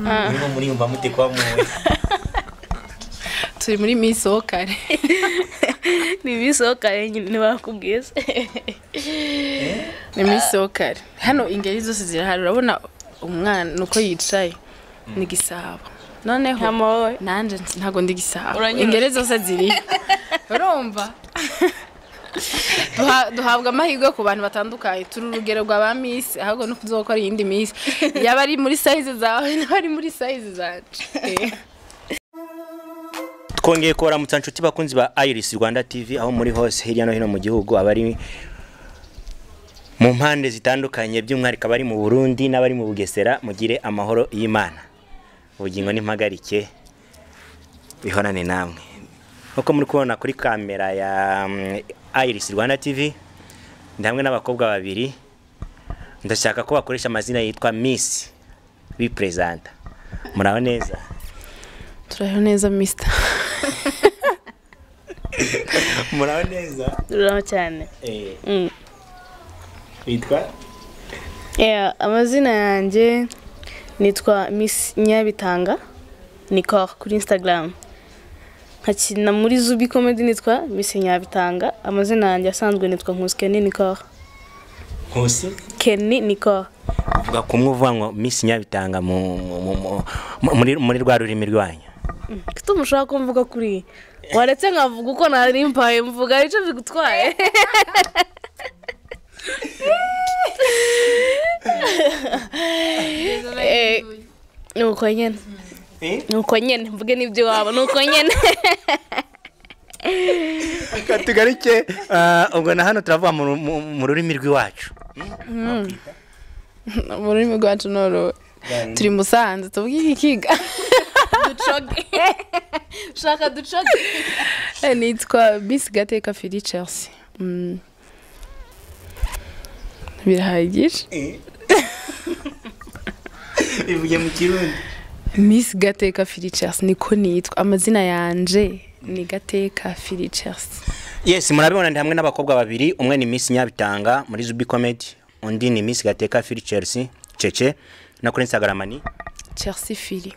Niba muri umva mute kwa muwe. Turi muri Miss Okare. Ni Miss Okare nyine bakubwiye. Ni Miss Okare. Hano ingeri zose zirahari urabona umwana nuko yicaye ni gisabo. Noneho nanje ntago ndi gisabo. Ingeri zose ziri. Urumva? Duhabwa amahirwe ku bantu batandukanye turi urugero rwa Miss ahubwo no kuzokora iyindi Miss yaba ari muri size zawe n'abari muri size zacu. Twongeye kuramutsa nshuti bakunzi ba Iris Rwanda TV aho muri hose hirya no hino mu gihugu abari mu mpande zitandukanye by'umwarika bari mu Burundi n'abari mu Bugesera mugire amahoro y'Imana. Ubugingo n'impagarike bihorane namwe. Uko muri kubona kuri kamera ya Iris Rwanda TV ndamwe n'abakobwa babiri ndashaka ko bakoresha amazina yitwa Miss bipresenta. Muraho neza? Turaho neza Mr. Muraho neza? Turaho cyane. Witwa? Amazina yanjye nitwa Miss Nyabitanga Nicole kuri Instagram. Hakina muri Zubi Comedy nitwa Miss Nyabitanga. Amazina yanjye asanzwe nitwa Nkuskeni Nicole. Nkusi? Kenny Nicole. Uvuga kumwe uvuga ngo Miss Nyabitanga muri rwa rurimi rwanyu. Kito mushaka kumvuga kuri. Waretse nkavuga uko nari mpaye mvuga ico bigutwaye. Nuko nyene. Nuko nyene mvuge nibyo wabo nuko nyene. Katugarike ubwo na hano turavuga mu rurimi rw'iwacu. Mu rurimi rwacu noro turi Musanze tuvuga ikiga. Ducoge. Shaka ducoge. Nitwa Miss Gateka Cece. Birahagije. Bivuye mu Kirundi. Miss Gateka Cece niko nitwa amazina yanje ni Gateka Cece. Yes, murabibona ndi hamwe n'abakobwa babiri, umwe ni Miss Nyabitanga muri Zubi Comedy, undi ni Miss Gateka Cece na kuri Instagram ni Chelsea Fili.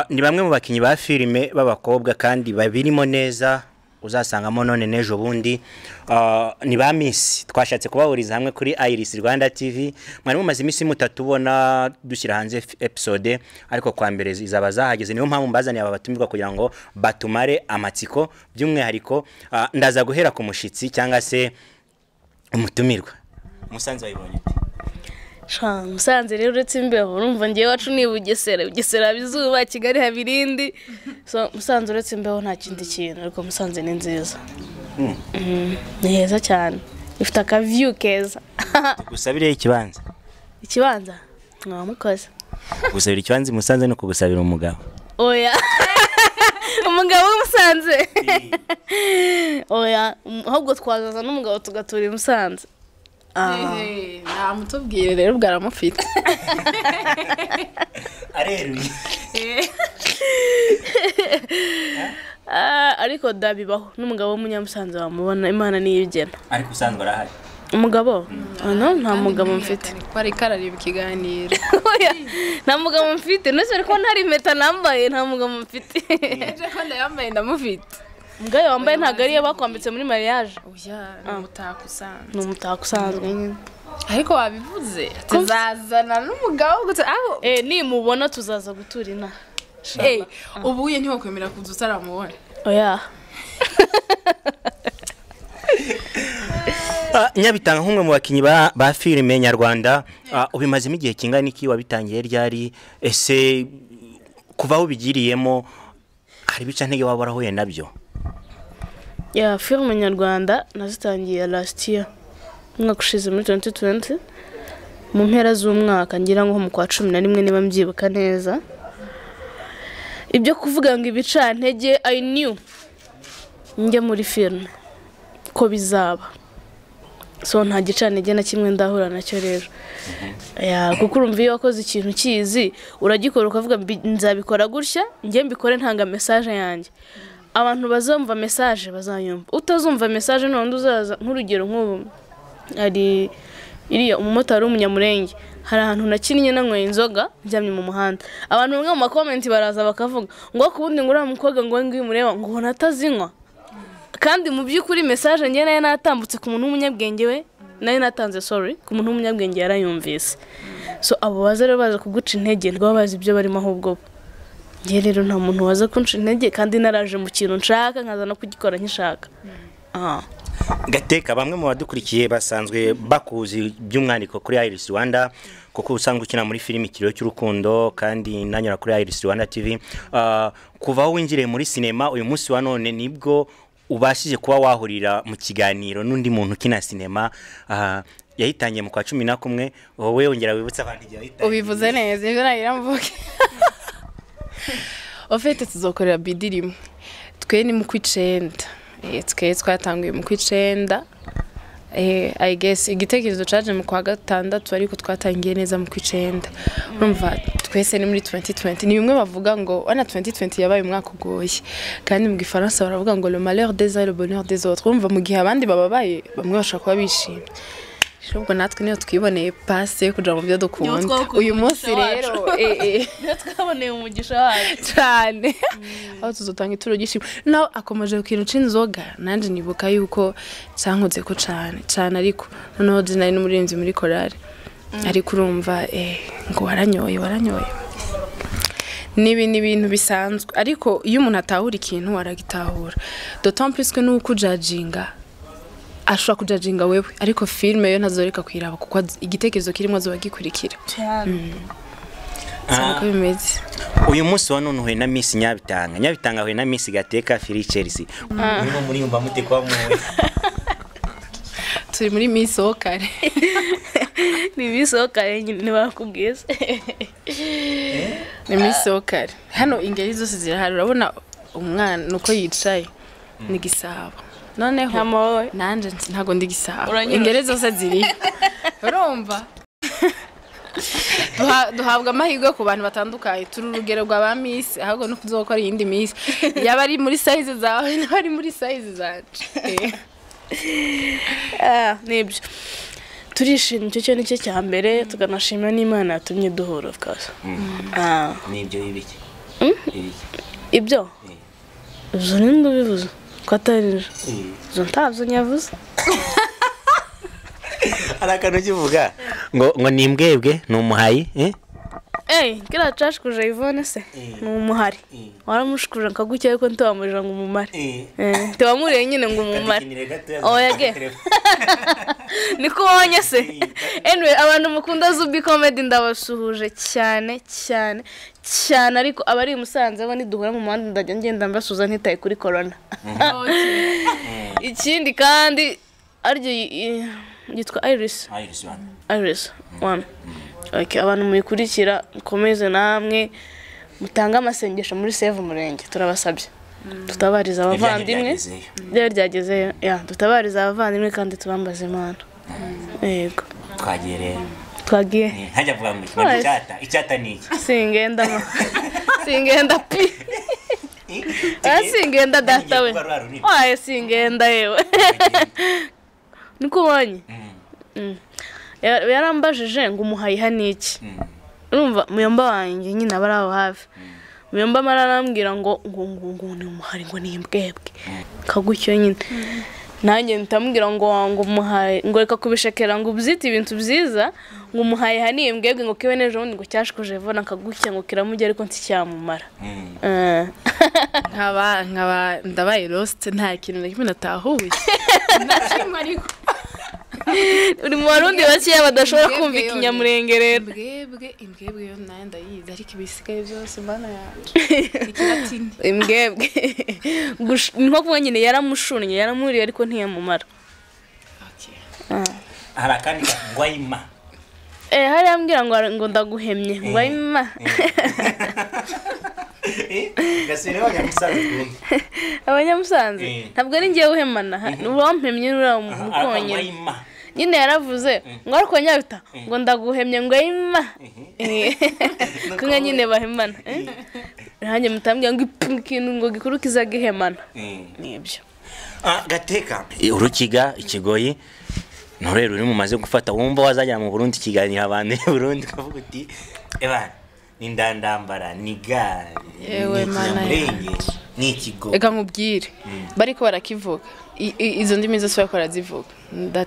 Ni bamwe mu bakinyi ba filime b'abakobwa kandi babirimo neza uzasangamo none nejo bundi. Ni ba Miss twashatse kubahuriza hamwe kuri Iris Rwanda TV. Mwari mumaze imisi mutatubona dushyira hanze episode ariko kwa mbere izaba zahageze niyo mpamvu mbazaniye aba batumirwa kugira ngo batumare amatsiko by'umwihariko. Ndaza guhera ku mushitsi cyangwa se umutumirwa. Musanze wayibonye Musanze rero uretse imbeho urumva ngiye wacu ni Bugesera bizuba Kigali habirindi. So Musanze uretse imbeho nta kindi kintu ariko Musanze ni nziza. Ni heza cyane. Ifite aka view keza. Gusabire ikibanza. Ikibanza? Mwamukoze. Gusabira ikibanza Musanze no kugusabira umugabo. Oya. Umugabo Musanze. Oya, ahubwo twazaza n'umugabo tugatura Musanze. Nta mutubwire rero bwaramufite. Areruye. Ariko dabibaho n'umugabo w'umunyamusanze wamubona Imana niyigena. Ariko usanzwe arahari. Umugabo? Nta mugabo mfite. Kwari karareba ikiganiro. Nta mugabo mfite. Nese ariko ntari impeta nambaye nta mugabo mfite. Eje ko ndayambaye ndamufite. Mgayo wambaye ntago ariye bakwambitse muri mariage. Oya, umutakusanzwe. N'umutakusanzwe nyine. Ariko wabivuze tuzazana n'umugabo gute aho nimubona tuzaza gutura ina. Ubuye ntiho kwemera kuza utaramubona. Oya. Nyabitanga nk'umwe mu bakinyi ba filime nyarwanda ubimazemo igihe kingana iki wabitangiye ryari ese kuva aho bigiriyemo hari bica ntege waba warahuye nabyo? Filime nyarwanda nazitangiye last year. Mwaka ushize muri 2020 mu mpera z'umwaka ngira ngo mu kwa 11 niba mbyibuka neza. Ibyo kuvuga ngo ibicantege I knew njye muri filime ko bizaba. So nta gicantege na kimwe ndahura nacyo rero. Kuko urumva iyo wakoze ikintu kizi uragikora ukavuga nzabikora gutya njye mbikore ntanga message yanjye. Abantu bazumva message bazanyumva. Utazumva message none uzaza nk'urugero nk'ubu ari iriya umumotari w'umunyamurenge hari ahantu nakinnye nanyweye inzoga njyamye mu muhanda abantu bamwe mu makomenti baraza bakavuga ngo kubundi ngo uriya mukobwa ngo ngiye mureba ngo ubona atazinywa kandi mu by'ukuri message njye nayo natambutse ku muntu w'umunyabwenge we nayo natanze sorry ku muntu w'umunyabwenge yarayumvise so abo baza rero baza kuguca intege rwo bazi ibyo barimo ahubwo njye rero nta muntu waza kunca intege kandi naraje mu kintu nshaka nkaza no kugikora nkishaka Gateka bamwe mu badukurikiye basanzwe bakuzi by'umwandiko kuri Iris Rwanda kuko usanzwe ukina muri filimi Ikiriyo cy'urukundo kandi nanyura kuri Iris Rwanda TV kuva aho winjire muri sinema uyu munsi wa none nibwo ubashije kuba wahurira mu kiganiro n'undi muntu ukina sinema yahitangiye mu kwa 11 wowe wongera wibutsa abantu igihe yahitangiye ubivuze neza ibyo nayiramvuke ofete tuzokorera bidirimo twe ni mu kwicenda twe twatanguye mu kwicenda I guess igitekerezo caje mu kwa 6 ariko twatangiye neza mu kwicenda urumva twese ni muri 2020 ni bimwe bavuga ngo wana 2020 yabaye umwaka ugoye kandi mu gifaransa baravuga ngo le malheur des uns et le bonheur des autres urumva mu gihe abandi bababaye bamwe bashaka kuba bishimye shobwo natwe niyo twiboneye passe kuja mu byo dukunda uyu munsi rero twaboneye umugisha wacu cyane aho tuzotanga ituro gishimwe naho akomeje kukintu c'inzoga nanje nibuka yuko cyankoze ko cyane ariko noneho dinari n'umurinzi muri korari ariko urumva ngo waranyoye nibi ibintu bisanzwe ariko iyo umuntu atahura ikintu aragitahura d'autant plus que nuko judginga ashobora kujajinga wewe ariko filme yo ntazoreka kwiraba kuko igitekerezo kirimo azoba gikurikira Sako bimeze uyu munsi wa none uhuye na Miss Nyabitanga huye na Miss Gateka Cece urimo muri yumva mute kwa muwe turi muri Miss Okare ni Miss Okare nyine bakubwiye ni Miss Okare hano ingeri zose zirahari urabona umwana nuko yicaye ni gisabo noneho nanje ntago ndi gisabo ingere zose ziri urumva duhabwa amahirwe ku bantu batandukanye turi urugero rwa ba Miss ahubwo no kuzokora iyindi Miss yaba ari muri size zawe n'abari muri size zacu nibyo turishimye icyo nicyo cya mbere tukanashimira n'Imana yatumye duhura of course nibyo ibiki ibyo uzo nindo bivuze kwatarije zo ntazo nyavuze arakano kivuga ngo nimbwebwe numuhayi kira cashkuje Yvonne se numuhari waramushukuje nkagucyaye ko ntawamurira ngo umumare tewamuriye nyine ngo umumare oyage niko wonye se anyway abantu mukunda Zubi comedy ndabasuhuje cyane ariko abari Musanze bo niduhura mu muhanda ndajya ngenda mbasuza ntitaye kuri corona ikindi kandi aryo yitwa Iris one okay abantu muyikurikira mukomeze namwe mutanga amasengesho muri Save Umurenge turabasabye tutabariza abavandimwe rero ryageze tutabariza abavandimwe kandi tubambaze Imana yego twagiye hajya vuga ngo icyata ni iki singenda pi singenda data we singenda yewe niko wanye yarambajije ngo umuhayiha niki urumva muyomba wanjye nyine abaraho hafi muyomba mararambwira ngo ni umuhari ngo ni imbwebwe kagucyo nyine nanjye ntamubwira ngo umuhaye ngo reka kubishekera ngo ubyite ibintu byiza ngo umuhayiha ni imbwebwe ngo kibe nejo ngo cyashikuje Yvonne akagucya ngo kiramujya ariko nticyamumara nkaba ndabaye lost nta kintu na kimwe natahuye nakimwe ariko uri mu Barundi bakiya badashobora kumva ikinyamurenge rero imbwebwe yo nayo ndayizi ariko ibisigaye byose mbana yaje ikilatini imbwebwe nko kuba nyine yaramushunye yaramuriye ariko ntiyamumara harakandi ngwayima hari ambwira ngo ndaguhemye ngwayima gasire abanyamusanze abanyamusanze ntabwo ari ngiye uhemana uwampemye nura mukonye nyine yaravuze ngo ariko Nyabita ngo ndaguhemye ngo yima kumwe nyine bahemana hanye mutambye ngo ikintu ngo gikuru kizagihemana nibyo Gateka urukiga ikigoyi Norero uri mumaze gufata wumva wazajya mu Burundi kiganira abantu mu Burundi kavuga uti ebana nindandambara ni gari yewe mana ni ikigo eka nkubwire bariko barakivuga izo ndimi zose bakora zivuga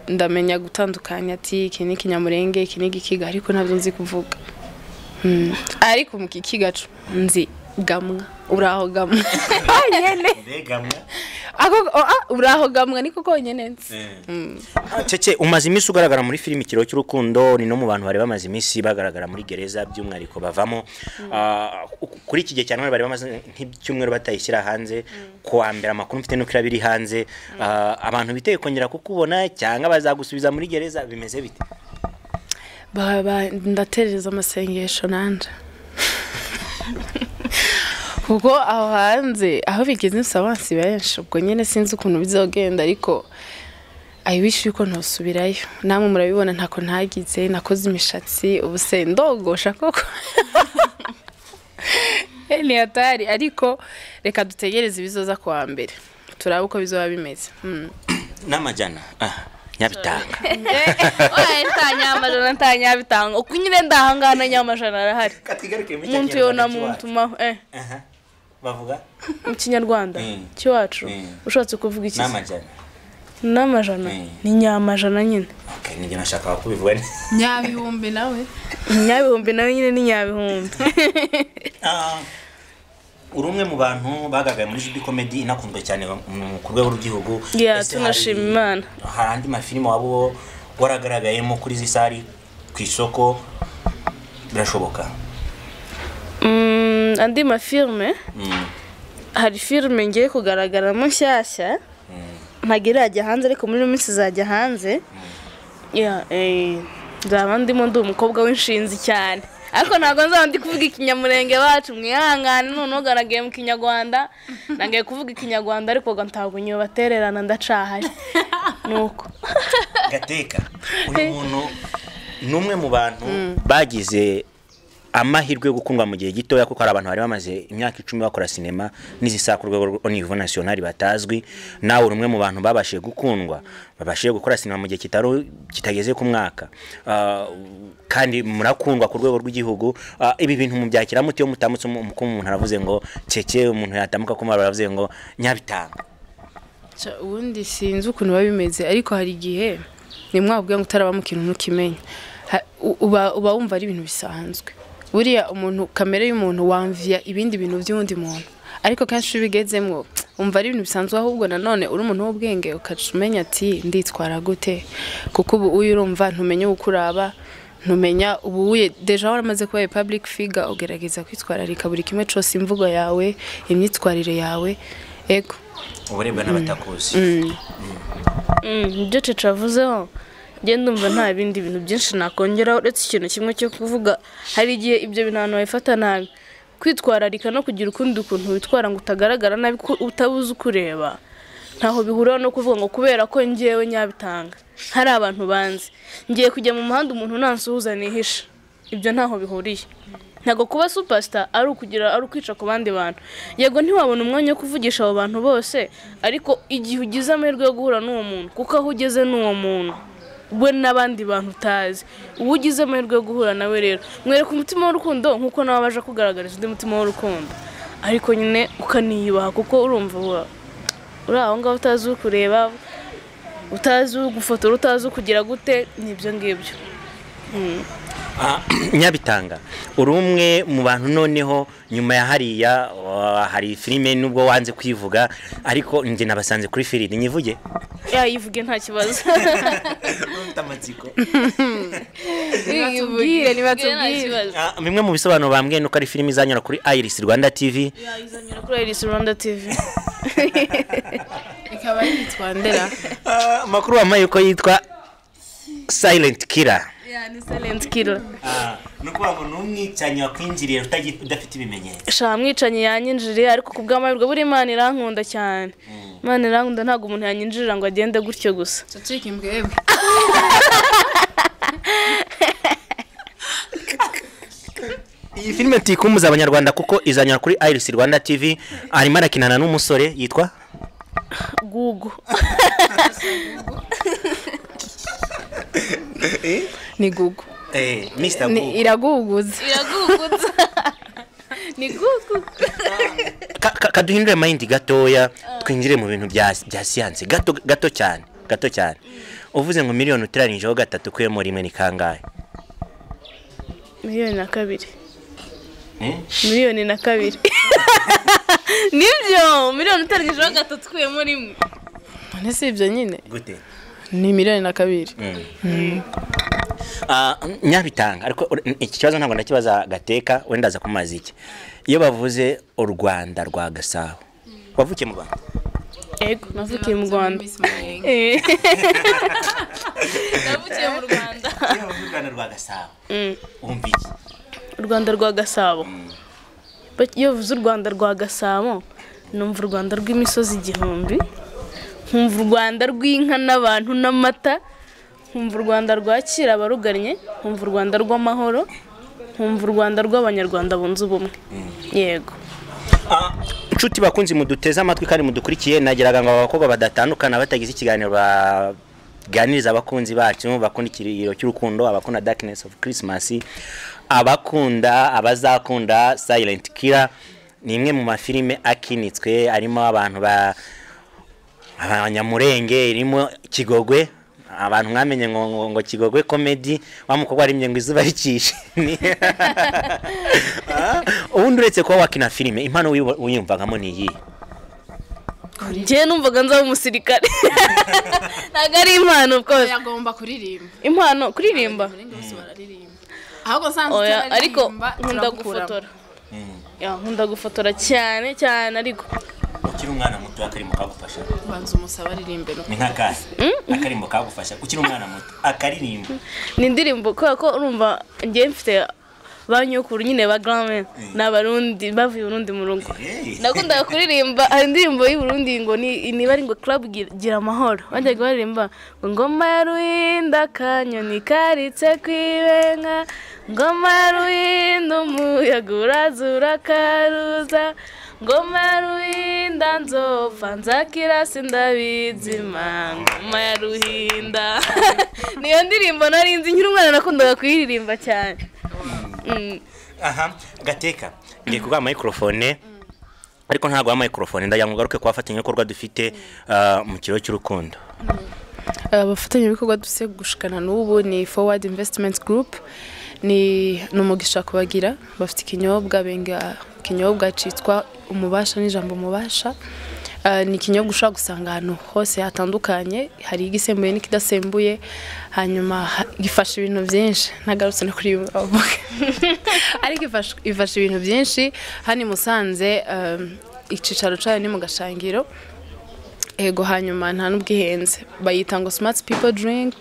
ndamenya gutandukanya ati iki ni kinyamurenge iki ni gikiga ariko ntabyo nzi kuvuga ariko mu kikigacu nzi gamwa uraho gamwa nyene gamwa ako uraho gamwa niko konyene nzi Cece umaze imisi ugaragara muri filimi Ikiro cy'urukundo ni no mu bantu bari bamaze imisi bagaragara muri gereza by'umwariko bavamo kuri iki gihe cyane bari bamaze nk'icyumweru batayishyira hanze kuwa mbere amakuru mfite no kirabiri hanze abantu biteye kongera kukubona cyangwa bazagusubiza muri gereza bimeze bite ndatereza amasengesho nanje kuko aho hanze aho bigeze nsabansi benshi ubwo nyene sinzi ukuntu bizogenda ariko I wish yuko ntosubirayo namwe murabibona ntako ntagize nakoze imishatsi ubuse ndogosha koko ni atari ariko reka dutegereze ibizoza kwa mbere turabe uko bizoba bimeze n'amajana Nyabitanga ntanyabitanga uko nyine ndahangana nyamajana arahari umuntu yona muntu maho bavuga mu kinyarwanda cyacu ushatse kuvuga iki n'amajana ni nyamajana nyine nige nashaka kubivuga nyabihumbi nawe nyine ni nyabihumbi urumwe mu bantu bagagaye muri Jubi Comedy inakunzwe cyane ku rwego rw'igihugu tunashima Imana hari andi mafilime wabo waragaragayemo kuri zisari ku isoko birashoboka andi mafilme hari filme ngiye kugaragaramo nshyashya ntagirajya hanze ariko muri minsi zajya hanze nzaba ndimo ndi umukobwa w'inshinzi cyane ariko ntago nzaba ndi kuvuga ikinyamurenge bacu mwihangane noneho garagaye mu kinyarwanda nangaye kuvuga ikinyarwanda ariko ntabwo nyo batererana ndacahari nuko Gateka uyu muntu numwe mu bantu bagize amahirwe yo gukundwa mu gihe gitoya kuko ari abantu bari bamaze imyaka 10 bakora cinema n'izisa ku rwego au niveau national batazwi nawe urumwe mu bantu babashije gukundwa babashije gukora cinema mu gihe kitageze ku mwaka kandi murakundwa ku rwego rw'igihugu ibi bintu mu byakira muti yo mutamutse umuntu aravuze ngo Cece umuntu yatamuka ko baravuze ngo Nyabitanga ubundi sinzi ukuntu babimeze ariko hari igihe ni mwabwiye ngo utaraba mu kintu ntukimenya uba wumva ari ibintu bisanzwe buriya umuntu kamere y'umuntu wamvia ibindi bintu by'undi muntu ariko kanshi bigezemwo umva ari ibintu bisanzwe ahubwo nanone uri umuntu w'ubwenge ukacumenya ati nditwara gute kuko ubu uyu urumva ntumenye ukuraba ntumenya ubu uye deja waramaze kuba public figure ugerageza kwitwararika buri kimwe cyose imvugo yawe imyitwarire yawe ego uburebwa n'abatakuzi ibyo cavuzeho genda umva nta bindi bintu byinshi nakongera uretse ikintu kimwe cyo kuvuga hari igihe ibyo bintu abantu bifata nabi kwitwararika no kugira ukundi ukuntu witwara ngo utagaragara nabi utabuze ukureba ntaho bihura no kuvuga ngo kubera ko ngewe Nyabitanga hari abantu banzi ngiye kujya mu muhanda umuntu nansuhuza nihisha ibyo ntaho bihuriye ntago kuba superstar ari ukwica ku bandi bantu yego ntiwabona umwanya wo kuvugisha abo bantu bose ariko igihe ugize amahirwe yo guhura n'uwo muntu kuko aho ugeze n'uwo muntu we n'abandi bantu utazi ugize amahirwe yo guhura nawe rero mwereka umutima w'urukundo nkuko nawe baje kugaragariza undi mutima w'urukundo ariko nyine ukaniyubaha kuko urumva uri aho ngaho utazi kureba utazi gufotora utazi kugira gute nibyo ngibyo Nyabitanga urumwe mu bantu noneho nyuma ya hariya hari filime nubwo wanze kwivuga ariko nje nabasanze kuri filime nyivuge yivuge nta kibazo ntamatsiko nibatubwire bimwe mu bisobanuro bambwiye nuko ari filime izanyura kuri Iris Rwanda TV izanyura kuri Iris Rwanda TV ikaba yitwa Ndera makuru wamaye ko yitwa Silent Killer ni silent killer nuko babona umwicanyi wakwinjiriye udafite ibimenyetso sha mwicanyi yanyinjiriye ariko kubw'amahirwe buri Imana irankunda cyane Imana irankunda ntago umuntu yanyinjirira ngo agende gutyo gusa cacika imbwebwe iyi filime tikumuza abanyarwanda kuko izanyura kuri Iris Rwanda TV arimo arakinana n'umusore yitwa Gugu ni Google. Mr. Google. Iraguguza. Ni Google. Kaduhindure mind gatoya twinjire mu bintu bya science gato cyane. Uvuze ngo miliyoni uteranije ho gatatu kwemo rimwe ni kangahe? Miliyoni na kabiri. Miliyoni na kabiri. Nibyo, miliyoni uteranije ho gatatu kwemo rimwe. None si ibyo nyine. Gute? Ni miliyoni na kabiri. Nyabitanga ariko iki kibazo ntabwo ndakibaza Gateka wenda za kumaza iki. Iyo bavuze u Rwanda rwa Gasabo. Wavukiye mu Rwanda? Ego, navukiye mu Rwanda. Navukiye mu Rwanda. Iyo bavuze u Rwanda rwa Gasabo. Umva iki? U Rwanda rwa Gasabo. Iyo bavuze u Rwanda rwa Gasabo, numva u Rwanda rw'imisozi igihumbi. Nkumva u Rwanda rw'inka n'abantu n'amata. Nkumva u Rwanda rwakira abarugannye. Nkumva u Rwanda rw'amahoro. Nkumva u Rwanda rw'abanyarwanda bunze ubumwe. Yego. Inshuti bakunzi muduteze amatwi kandi mudukurikiye nagiraga ngo abakobwa badatandukana batagize ikiganiro baganiriza abakunzi bacu bakunda ikiriro cy'urukundo abakunda Darkness of Christmas abazakunda Silent Killer ni imwe mu mafilime akinitswe arimo abantu abanyamurenge irimo Kigogwe abantu mwamenye ngo Kigogwe comedy wamukobwa arimye ngo izuba rikishe ubundi uretse kuba wakina filime impano uyumvagamo ni iyi je numvaga nza umusirikare ntago ari impano rwose yagomba kuririmba impano kuririmba ahubwo sanzwe ariko nkunda gufotora nkunda gufotora cyane ariko ukiri umwana muto akarimbo kagufasha banza umusaba aririmbe no ni nkakahe akarimbo kagufasha ukiri umwana muto akaririmbo ni indirimbo ko urumva ngiye mfite banyukuru nyine ba grand n'abarundi bavuye Burundi mu rugo nakunda kuririmba indirimbo y'u Burundi ngo ni bari ngo club gira amahoro bajya kuririmba ngo ngoma ya Ruhinda kanyoni karitse kwibenga ngoma ya Ruhinda umuyaga urazura karuza ngoma ya Ruhinda nzopfa nzakira sindabizima ngoma ya Ruhinda niyo ndirimbo narinzi nkiri umwana nakundaga kuyiririmba cyane. Aha Gateka ngiye kuguha microphone ariko ntago wa microphone ndayangugaruke kwafatanya ibikorwa dufite mu kiro cy'urukundo. Abafatanya ibikorwa duse gushikana n'ubu ni Forward Investment Group ni numugisha kubagira bafite ikinyobwa citwa umubasha n'ijambo umubasha ni ikinyobwa ushaka gusanga ahantu hose hatandukanye hari igisembuye n'ikidasembuye hanyuma gifasha ibintu byinshi nagarutse no kuri ariko ifasha ibintu byinshi hani Musanze icicaro cyayo ni mu Gashangiro ego hanyuma nta n'ubwihenze bayita ngo smart people drink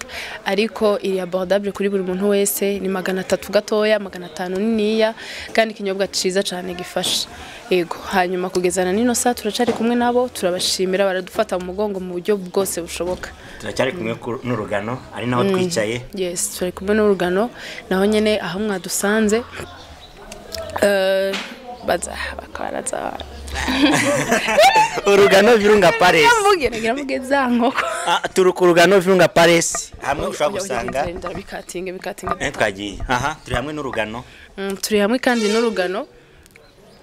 ariko iri abordable kuri buri muntu wese ni 300 gatoya 500 niniya kandi ikinyobwa ciza cyane gifasha ego hanyuma kugezana nino saa turacari kumwe nabo turabashimira baradufata mu mugongo mu buryo bwose bushoboka turacari kumwe n'urugano ari naho twicaye yes turi kumwe n'urugano naho nyene aho mwadusanze bakaraza urugano Virunga Paris ngira zankoko turukurugano Virunga Paris hamwe ushaka gusanga bikatinge twagiye aha turi hamwe n'urugano turi hamwe kandi n'urugano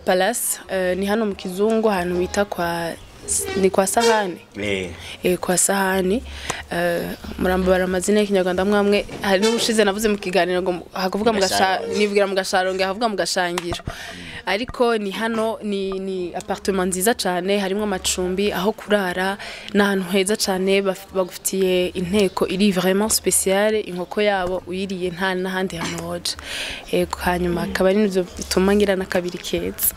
Palace ni hano mu Kizungu ahantu bita ni kwa Sahani kwa Sahani murambara amazina y'ikinyarwanda mwamwe hari n'ubushize navuze mu kiganiro ngo hakuvuga nivugira mu gasharonge havuga mu gashangiro ariko ni hano ni appartement nziza cyane harimo amacumbi aho kurara n'ahantu heza cyane bagufitiye inteko iri vraiment spéciale inkoko yabo uyiriye nta n'ahandi hantu hoje hanyuma akaba ari nivyo bituma ngira na kabiri keza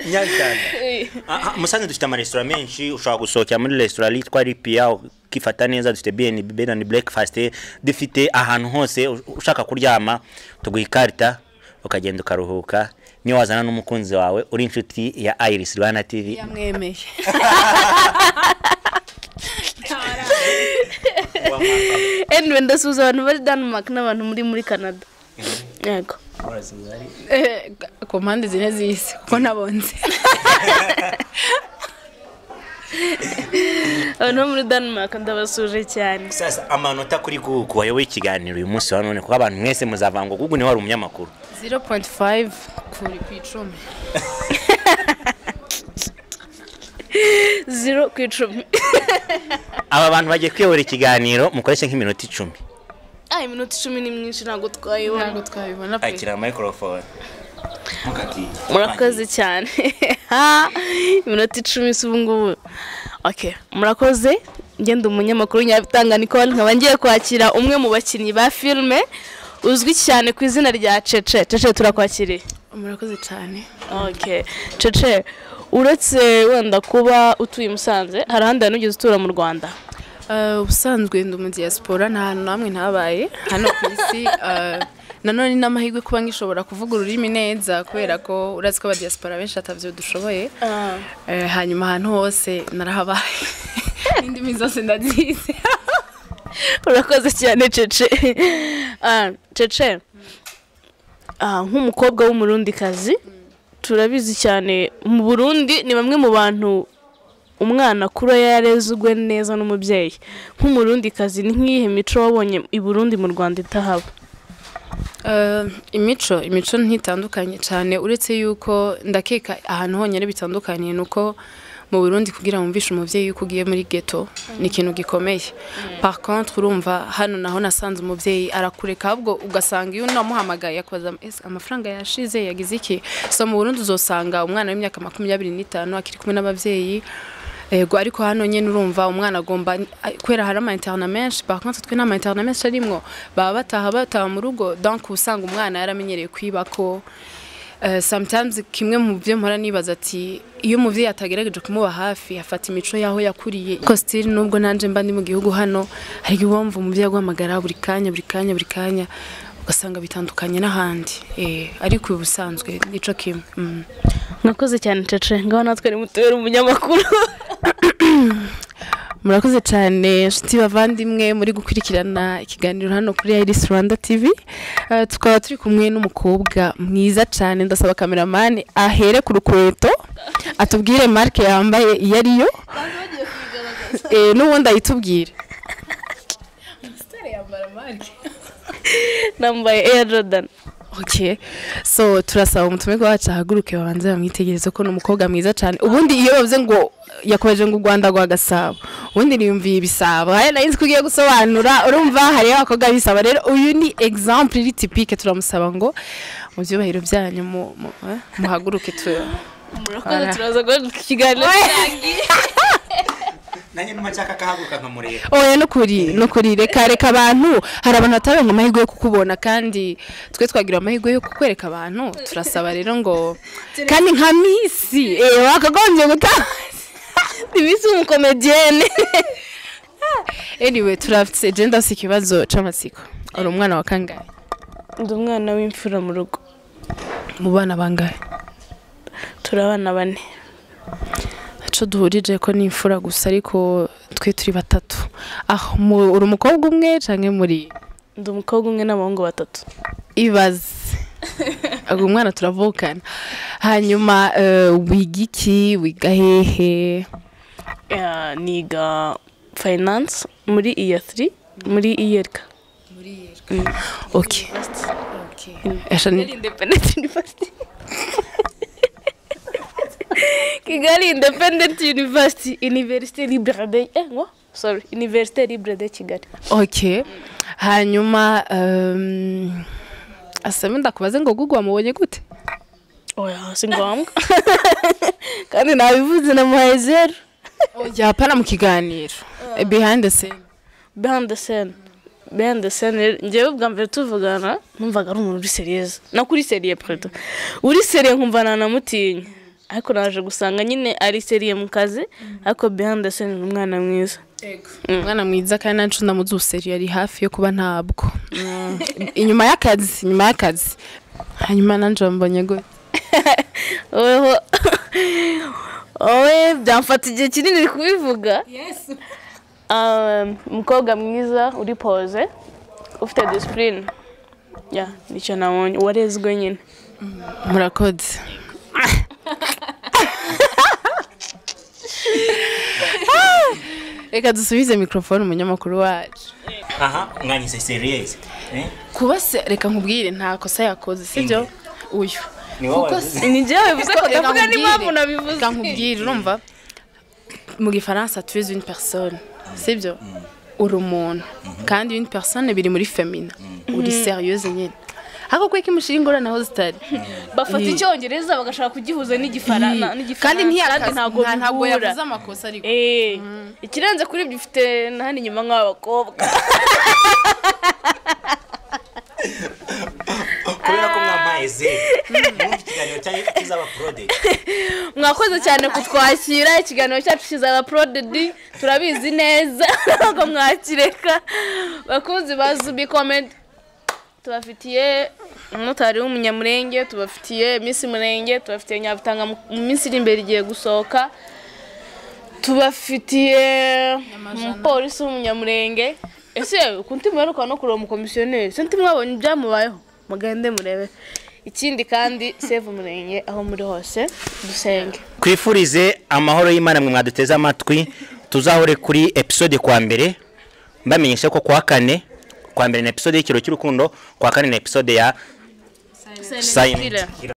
Nyabitanga Musanze dufite amaresitora menshi ushobora gusohokera muri restaurant yitwa Ripia ukifata neza dufite BNB bed and breakfast dufite ahantu hose ushaka kuryama tuguha ikarita ukagenda ukaruhuka niyo wazana n'umukunzi wawe uri inshuti ya Iris Rwanda TV yamwemeye anyway ndasuza abantu bari Denmark n'abantu muri Canada yego ku mpande zine z'isi kuko nabonze abantu muri Denmark ndabasuje cyane. Sasa amanota kuri Google wayoboye ikiganiro uyu munsi wa none kuko abantu mwese muzavanga Google ni wari umunyamakuru 0.5 kuri kwicumi 0 kwicumi. aba bantu bagiye kwiyobora ikiganiro mukoreshe nk'iminota 10 iminota 10 ni myinshi ntago twayibona pe. akira microphone murakoze cyane. Iminota 10 subu ngubu. Okay, murakoze. Ngende umunyamakuru Nyabitanga Nicole nkaba ngiye kwakira umwe mu bakinnyi ba filme uzwi cyane ku izina rya Cece. Cece turakwakiriye. Murakoze cyane. Okay. Cece uretse wenda kuba utuye Musanze hari ahandi hantu ugeze utura mu Rwanda? Ubusanzwe ndi mu diaspora nta hantu namwe ntabaye hano ku isi. Nanone n'amahirwe kuba ngishobora kuvuga ururimi neza kubera ko urazi ko aba diaspora benshi atavyo dushoboye. Hanyuma ahantu hose narahabaye. Indimi zose ndazize. Urakoze cyane Cece. Cece nk'umukobwa w'umurundikazi turabizi cyane mu Burundi ni bamwe mu bantu umwana kura yarezugwe neza n'umubyeyi. Nk'umurundikazi ni nk'ihe mico wabonye i Burundi mu Rwanda itahaba? Imico ntitandukanye cyane uretse yuko ndakeka ahantu honyine bitandukanye nuko mu Burundi kugira umvishe umuvyeyi yuko ugiye muri ghetto ni ikintu gikomeye. Par contre urumva hano naho nasanze umuvyeyi arakureka ahubwo ugasanga iyo namuhamagaye akwaza amafaranga yashize yagize iki. So mu Burundi uzosanga umwana w'imyaka 25 akiri kumwe n'abavyeyi. Ego ariko hano nyene urumva umwana agomba kwera hari ama internet menshi. Par contre twe n'ama internet menshi arimwo baba bataha mu rugo donc usanga umwana yaramenyereye kwibako. Sometimes kimwe mu byo mpora nibaza ati iyo umuvyeyi atagerageje kumuba hafi afata imico yaho yakuriye ko still nubwo nanje mba ndi mu gihugu hano hari ubumva umuvyeyi agwamagara buri kanya ugasanga bitandukanye n'ahandi. Ariko ubusanzwe nico kimwe. Murakoze cyane Cece ngaho natwe ni mutubera umunyamakuru. Murakoze cyane nshuti bavandimwe muri gukurikirana ikiganiro hano kuri Rwanda TV. Tukaba turi kumwe n'umukobwa mwiza cyane ndasaba cameraman ahere ku rukweto atubwire marque yambaye iyo ariyo. N'ubundi ayitubwire. Nambaye Air Jordan. Okay. So turasaba umutume ko ahaguruke babanze bamwitegereze ko n'umukobwa mwiza cyane. Ubundi iyo bavuze ngo yakomeje ngo Rwanda gwa Gasabo. Ubundi niyumviye ibisabo. Haye nayizi kugiye gusobanura urumva hari abakobwa bisaba rero uyu ni exemple iri typique turamusaba ngo mu byubahiro byanyu muhaguruke murakoze turaza go kiganiro cyangi. Nanye numachaka kahaguruka nkamureba. Oya nukuri reka abantu hari abantu ataronka amahirwe yo kukubona kandi twe twagira amahirwe yo kukwereka abantu turasaba rero ngo kandi nka misi wakagombye gutaha Bibisi umukomedienne. Anyway turafite gender sikibazo c'amatsiko. Uri umwana wa kangahe? Ndi umwana w'imfura mu rugo. Mu bana bangahe? Turabana 4. Aco duhurije ko ni imfura gusa ariko twe turi 3. Uri umukobwa umwe canke muri? Ndi umukobwa umwe n'abahungu 3. Ibaze. Ago mwana turavukana. Hanyuma wiga hehe? Niga finance muri year 3 muri iyerka. Okay. Kigali Independent University. Kigali Independent University, Université Libre de Université Libre de Kigali. Okay. Hanyuma asame ndakubaze ngo Google amubonye gute? Oya singombwa. Kandi nabivuze na muhezero. Oya pana mu kiganiro. Behind the scene. Behind the scene njyewe ubwa mbere tuvugana numvaga ari umuntu uri serious. Nakuri serious preto. Uri serious nkumvana na mutinya. Ariko naje gusanga nyine ari serious mu kazi ariko behind the scene umwana mwiza. Umwana mwiza kandi nacu ndamuzuseri yari hafi yo kuba ntabwo. Inyuma y'akazi. Hanyuma nanje mbonye gute? Owe byamfata igihe kinini kubivuga. Yes. Umukobwa mwiza uri pose ufite discipline. Nicyo nabonye warezwe nyine. Murakoze. reka dusubize microphone umunyamakuru wacu. Aha mwanyise serious Kuba se reka nkubwire nta kosa yakoze sibyo uyu kuko ni jewe bivuze ko ndavuga ni mpamvu nabivuze. Reka nkubwire urumva mu gifaransa tu es une personne sibyo uri umuntu kandi une personne biri muri femina uri sérieuse nyine hako kweki mushingora naho zitari bafata icyongereza bagashaka kugihuza n'igifaransa kandi ntago yavuze amakosa ariko ikirenze kuri ibyo ufite nahandi nyuma nk'abakobwa kubera ko mwampaye ikiganiro cyanyu kizaba product mwakoze cyane kutwakira ikiganiro cyacu kizaba product turabizi neza ngo mwakireka bakunzi bazubi comment tubafitiye umutari w'umunyamurenge tubafitiye Miss Murenge tubafitiye Nyabitanga mu minsi iri imbere igiye gusohoka tubafitiye umupolisi w'umunyamurenge ese ukunti mweruka no kuroma umukomisiyoneri senti mwabonye ibyamubayeho mugende murebe ikindi kandi save Murenge aho muri hose dusenge kwifurize amahoro y'Imana mwe mwaduteze amatwi tuzahore kuri episode kwa mbere mbamenyesha ko kwa kane kwa mbere na episode y'ikiro cy'urukundo kwa kane na episode ya Silent